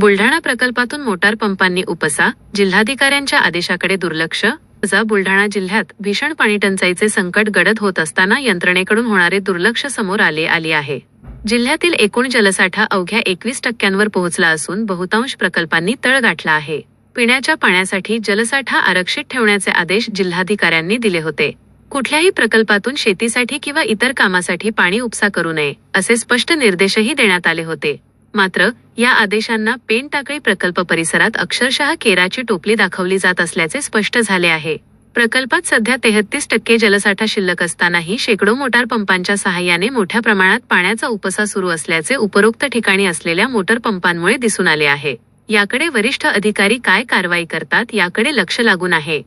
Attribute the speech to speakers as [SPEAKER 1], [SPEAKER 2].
[SPEAKER 1] बुलढाणा प्रकल्पातून मोटार पंपांनी उपसा, जिल्हाधिकाऱ्यांच्या आदेशाकडे दुर्लक्ष. बुलढाणा जिल्ह्यात भीषण पाणीटंचाईचे संकट गडद होत असताना यंत्रणेकडून होणारे दुर्लक्ष समोर आले आहे. जिल्ह्यातील एकूण जलसाठा अवघ्या 21% पोहोचला असून बहुतांश प्रकल्पांनी तळ गाठला आहे. पिण्याच्या पाण्यासाठी जलसाठा आरक्षित ठेवण्याचे आदेश जिल्हाधिकाऱ्यांनी दिले होते. कुठल्याही प्रकल्पातून शेतीसाठी किंवा इतर कामासाठी पाणी उपसा करू नये असे स्पष्ट निर्देशही देण्यात आले होते. मात्र या आदेशांना पेन टाकळी प्रकल्प परिसरात अक्षरशः केराची टोपली दाखवली जात असल्याचे स्पष्ट झाले आहे. प्रकल्पात सध्या 33% जलसाठा शिल्लक असतानाही शेकडो मोटार पंपांच्या सहाय्याने मोठ्या प्रमाणात पाण्याचा उपसा सुरू असल्याचे उपरोक्त ठिकाणी असलेल्या मोटार पंपांमुळे दिसून आले आहे. याकडे वरिष्ठ अधिकारी काय कारवाई करतात याकडे लक्ष लागून आहे.